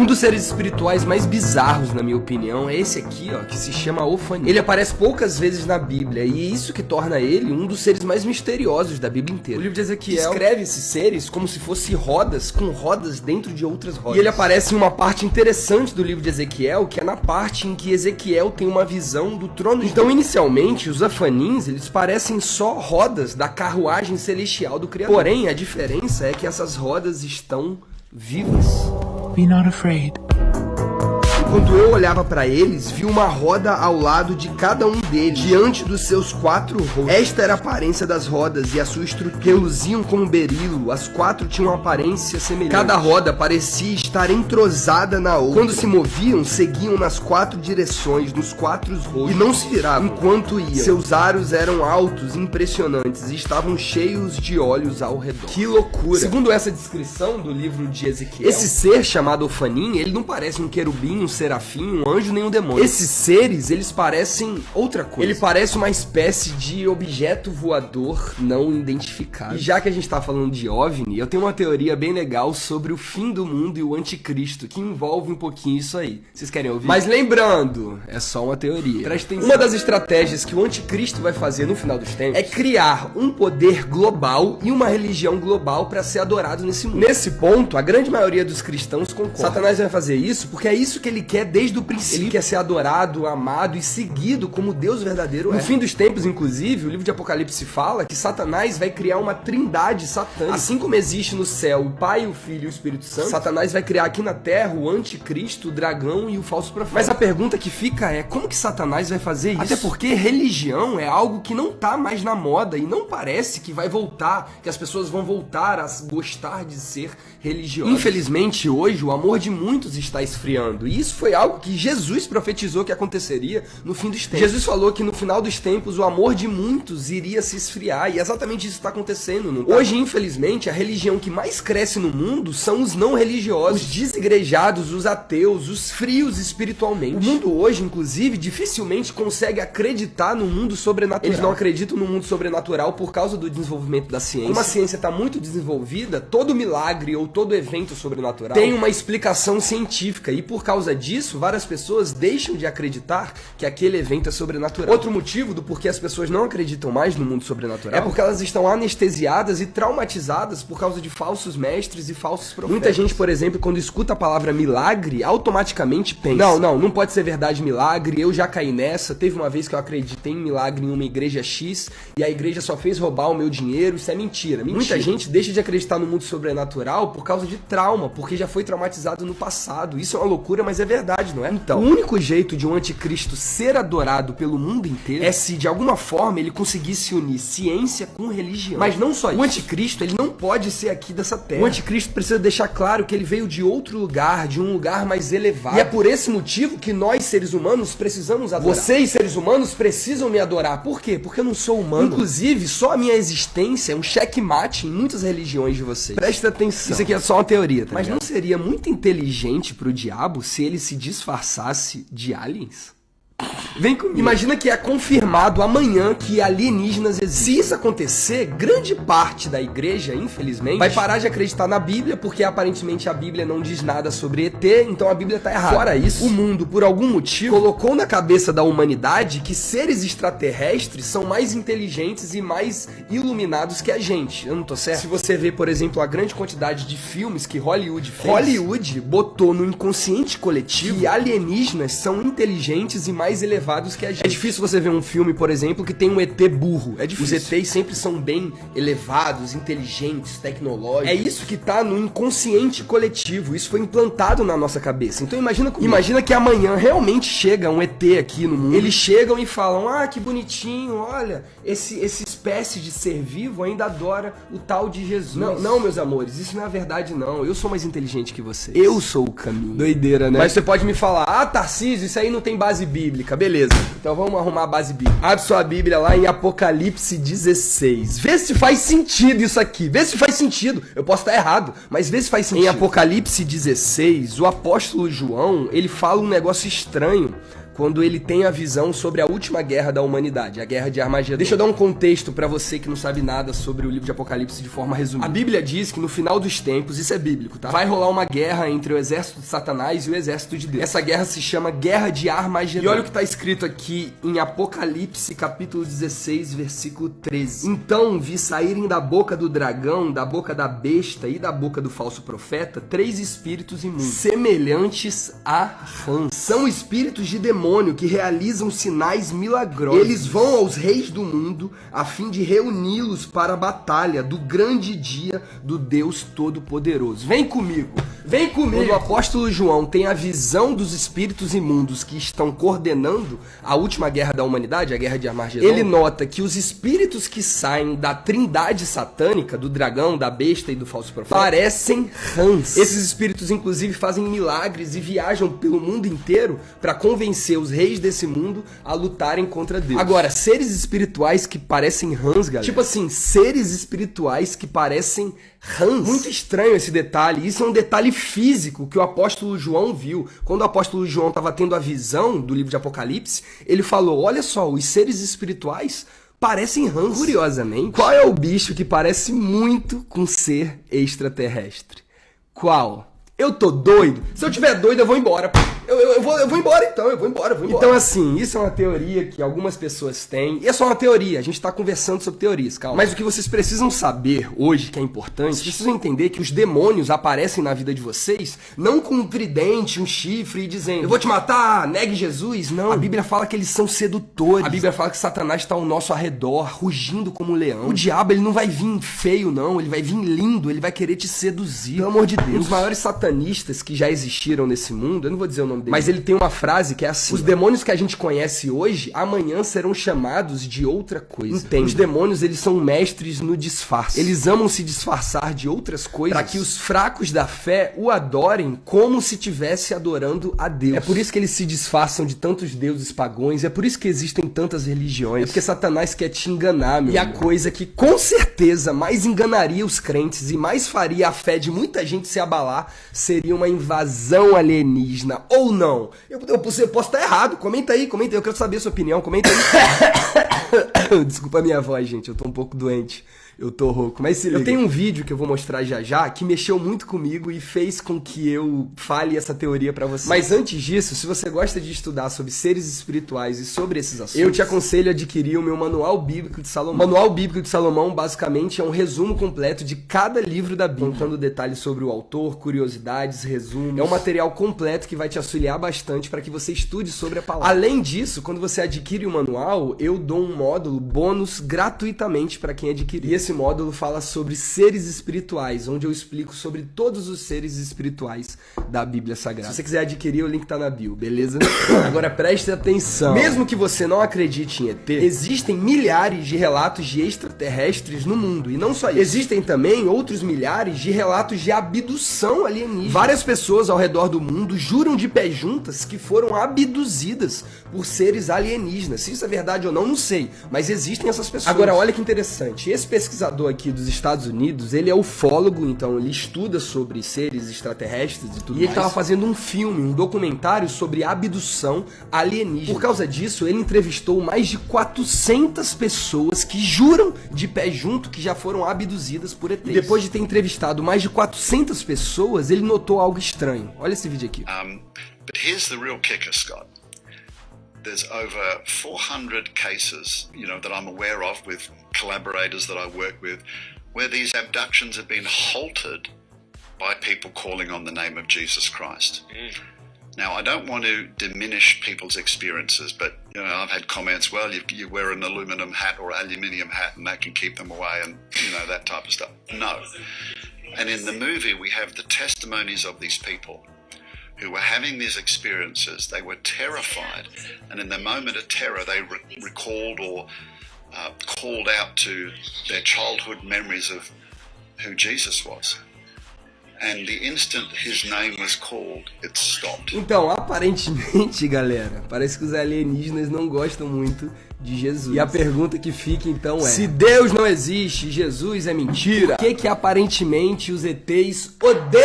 Um dos seres espirituais mais bizarros, na minha opinião, é esse aqui, ó, que se chama Ofani. Ele aparece poucas vezes na Bíblia, e é isso que torna ele um dos seres mais misteriosos da Bíblia inteira. O livro de Ezequiel descreve esses seres como se fossem rodas, com rodas dentro de outras rodas. E ele aparece em uma parte interessante do livro de Ezequiel, que é na parte em que Ezequiel tem uma visão do trono de Deus. Então, inicialmente, os afanins, eles parecem só rodas da carruagem celestial do Criador. Porém, a diferença é que essas rodas estão vivas. Be not afraid. Quando eu olhava para eles, vi uma roda ao lado de cada um deles, diante dos seus 4 rostos. Esta era a aparência das rodas e a sua estrutura. Reluziam como berilo, as 4 tinham uma aparência semelhante. Cada roda parecia estar entrosada na outra. Quando se moviam, seguiam nas 4 direções, nos 4 rostos, e não se viravam enquanto iam. Seus aros eram altos, impressionantes, e estavam cheios de olhos ao redor. Que loucura! Segundo essa descrição do livro de Ezequiel, esse ser chamado Ofanim, ele não parece um querubim, um serafim, um anjo, nem um demônio. Esses seres, eles parecem outra coisa. Ele parece uma espécie de objeto voador não identificado. E já que a gente tá falando de OVNI, eu tenho uma teoria bem legal sobre o fim do mundo e o anticristo, que envolve um pouquinho isso aí. Vocês querem ouvir? Mas lembrando, é só uma teoria. Presta atenção. Uma das estratégias que o anticristo vai fazer no final dos tempos é criar um poder global e uma religião global para ser adorado nesse mundo. Nesse ponto, a grande maioria dos cristãos concorda. Satanás vai fazer isso porque é isso que ele quer desde o princípio. Ele quer ser adorado, amado e seguido como Deus verdadeiro é. No fim dos tempos, inclusive, o livro de Apocalipse fala que Satanás vai criar uma trindade satânica. Assim como existe no céu o Pai, o Filho e o Espírito Santo, Satanás vai criar aqui na terra o anticristo, o dragão e o falso profeta. Mas a pergunta que fica é, como que Satanás vai fazer isso? Até porque religião é algo que não tá mais na moda e não parece que vai voltar, que as pessoas vão voltar a gostar de ser religiosas. Infelizmente, hoje, o amor de muitos está esfriando. E isso foi algo que Jesus profetizou que aconteceria no fim dos tempos. Jesus falou que no final dos tempos o amor de muitos iria se esfriar, e exatamente isso está acontecendo. Não tá? Hoje, infelizmente, a religião que mais cresce no mundo são os não religiosos, os desigrejados, os ateus, os frios espiritualmente. O mundo hoje, inclusive, dificilmente consegue acreditar no mundo sobrenatural. Eles não acreditam no mundo sobrenatural por causa do desenvolvimento da ciência. Como a ciência está muito desenvolvida, todo milagre ou todo evento sobrenatural tem uma explicação científica, e por causa disso, várias pessoas deixam de acreditar que aquele evento é sobrenatural. Outro motivo do porquê as pessoas não acreditam mais no mundo sobrenatural é porque elas estão anestesiadas e traumatizadas por causa de falsos mestres e falsos profetas. Muita gente, por exemplo, quando escuta a palavra milagre, automaticamente pensa, não pode ser verdade milagre, eu já caí nessa, teve uma vez que eu acreditei em milagre em uma igreja X, e a igreja só fez roubar o meu dinheiro, isso é mentira. Muita gente deixa de acreditar no mundo sobrenatural por causa de trauma, porque já foi traumatizado no passado. Isso é uma loucura, mas é verdade, não é? Então, o único jeito de um anticristo ser adorado pelo mundo inteiro é se, de alguma forma, ele conseguisse unir ciência com religião. Mas não só isso. O anticristo, ele não pode ser aqui dessa terra. O anticristo precisa deixar claro que ele veio de outro lugar, de um lugar mais elevado. E é por esse motivo que nós, seres humanos, precisamos adorar. Vocês, seres humanos, precisam me adorar. Por quê? Porque eu não sou humano. Inclusive, só a minha existência é um checkmate em muitas religiões de vocês. Presta atenção. Isso aqui é só uma teoria, tá? Mas não seria muito inteligente pro diabo se ele se disfarçasse de aliens? Vem comigo. Imagina que é confirmado amanhã que alienígenas existem. Se isso acontecer, grande parte da igreja, infelizmente, vai parar de acreditar na Bíblia, porque aparentemente a Bíblia não diz nada sobre ET, então a Bíblia tá errada. Fora isso, o mundo, por algum motivo, colocou na cabeça da humanidade que seres extraterrestres são mais inteligentes e mais iluminados que a gente. Eu não tô certo? Se você vê, por exemplo, a grande quantidade de filmes que Hollywood fez, Hollywood botou no inconsciente coletivo que alienígenas são inteligentes e mais elevados que a gente. É difícil você ver um filme, por exemplo, que tem um ET burro. É difícil. Os ETs sempre são bem elevados, inteligentes, tecnológicos. É isso que tá no inconsciente coletivo. Isso foi implantado na nossa cabeça. Então imagina comigo. Imagina que amanhã realmente chega um ET aqui no mundo. Eles chegam e falam, que bonitinho, olha, esse espécie de ser vivo ainda adora o tal de Jesus. Não, meus amores, isso não é verdade não. Eu sou mais inteligente que vocês. Eu sou o caminho. Doideira, né? Mas você pode me falar, Tarcísio, isso aí não tem base bíblica. Beleza, então vamos arrumar a base bíblica. Abre sua Bíblia lá em Apocalipse 16. Vê se faz sentido isso aqui. Vê se faz sentido. Eu posso estar errado, mas vê se faz sentido. Em Apocalipse 16, o apóstolo João, ele fala um negócio estranho quando ele tem a visão sobre a última guerra da humanidade, a Guerra de Armagedon. Deixa eu dar um contexto pra você que não sabe nada sobre o livro de Apocalipse de forma resumida. A Bíblia diz que no final dos tempos, isso é bíblico, tá? Vai rolar uma guerra entre o exército de Satanás e o exército de Deus. Essa guerra se chama Guerra de Armagedon. E olha o que tá escrito aqui em Apocalipse, capítulo 16, versículo 13. Então vi saírem da boca do dragão, da boca da besta e da boca do falso profeta 3 espíritos imundos, semelhantes a rãs. São espíritos de demônio que realizam sinais milagrosos. Eles vão aos reis do mundo a fim de reuni-los para a batalha do grande dia do Deus Todo-Poderoso. Vem comigo, vem comigo. Quando o apóstolo João tem a visão dos espíritos imundos que estão coordenando a última guerra da humanidade, a Guerra de Armagedon, ele nota que os espíritos que saem da trindade satânica, do dragão, da besta e do falso profeta, parecem rãs. Esses espíritos, inclusive, fazem milagres e viajam pelo mundo inteiro para convencer os reis desse mundo a lutarem contra Deus. Agora, seres espirituais que parecem rãs, galera. Tipo assim, seres espirituais que parecem rãs. Muito estranho esse detalhe. Isso é um detalhe físico que o apóstolo João viu. Quando o apóstolo João estava tendo a visão do livro de Apocalipse, ele falou, olha só, os seres espirituais parecem rãs. Curiosamente, qual é o bicho que parece muito com ser extraterrestre? Qual? Eu tô doido? Se eu tiver doido, eu vou embora. Eu vou embora então, eu vou embora. Então assim, isso é uma teoria que algumas pessoas têm. E é só uma teoria, a gente tá conversando sobre teorias, calma. Mas o que vocês precisam saber hoje, que é importante, vocês precisam entender que os demônios aparecem na vida de vocês não com um tridente, um chifre e dizendo, eu vou te matar, negue Jesus. Não, a Bíblia fala que eles são sedutores. A Bíblia fala que Satanás tá ao nosso arredor, rugindo como um leão. O diabo, ele não vai vir feio não, ele vai vir lindo, ele vai querer te seduzir. Pelo amor de Deus. Um dos maiores satanistas que já existiram nesse mundo, eu não vou dizer o nome dele, mas ele tem uma frase que é assim, os demônios que a gente conhece hoje, amanhã serão chamados de outra coisa. Entende? Os demônios, eles são mestres no disfarce. Eles amam se disfarçar de outras coisas para que os fracos da fé o adorem como se estivesse adorando a Deus. É por isso que eles se disfarçam de tantos deuses pagãos, é por isso que existem tantas religiões, é porque Satanás quer te enganar, meu irmão. E a coisa que com certeza mais enganaria os crentes e mais faria a fé de muita gente se abalar seria uma invasão alienígena, ou não. Eu posso estar errado, comenta aí, eu quero saber a sua opinião, comenta aí. Desculpa a minha voz, gente, eu tô um pouco doente. Eu tô rouco, mas se liga. Eu tenho um vídeo que eu vou mostrar já que mexeu muito comigo e fez com que eu fale essa teoria pra você. Mas antes disso, se você gosta de estudar sobre seres espirituais e sobre esses assuntos, eu te aconselho a adquirir o meu Manual Bíblico de Salomão. O Manual Bíblico de Salomão, basicamente, é um resumo completo de cada livro da Bíblia, contando detalhes sobre o autor, curiosidades, resumos. É um material completo que vai te auxiliar bastante para que você estude sobre a palavra. Além disso, quando você adquire o manual, eu dou um módulo bônus gratuitamente para quem adquirir. Esse módulo fala sobre seres espirituais, onde eu explico sobre todos os seres espirituais da Bíblia Sagrada. Se você quiser adquirir, o link tá na bio, beleza? Agora preste atenção. Mesmo que você não acredite em ET, existem milhares de relatos de extraterrestres no mundo. E não só isso. Existem também outros milhares de relatos de abdução alienígena. Várias pessoas ao redor do mundo juram de pé juntas que foram abduzidas por seres alienígenas. Se isso é verdade ou não, não sei. Mas existem essas pessoas. Agora, olha que interessante. Esse pesquisador aqui dos Estados Unidos, ele é ufólogo, então ele estuda sobre seres extraterrestres e tudo mais. E ele estava fazendo um filme, um documentário sobre abdução alienígena. Por causa disso, ele entrevistou mais de 400 pessoas que juram de pé junto que já foram abduzidas por ETs. E depois de ter entrevistado mais de 400 pessoas, ele notou algo estranho. Olha esse vídeo aqui. But here's the real kicker, Scott. There's over 400 cases, that I'm aware of with collaborators that I work with, where these abductions have been halted by people calling on the name of Jesus Christ. Now, I don't want to diminish people's experiences, but I've had comments, well, you wear an aluminum hat or aluminium hat and that can keep them away and, that type of stuff. No. And in the movie, we have the testimonies of these people who were having these experiences. They were terrified, and in the moment of terror, they recalled or called out to their childhood memories of who Jesus was. And the instant his name was called, it stopped. Então, aparentemente, galera, parece que os alienígenas não gostam muito de Jesus. E a pergunta que fica então é: se Deus não existe, Jesus é mentira, por que aparentemente os ETs odeiam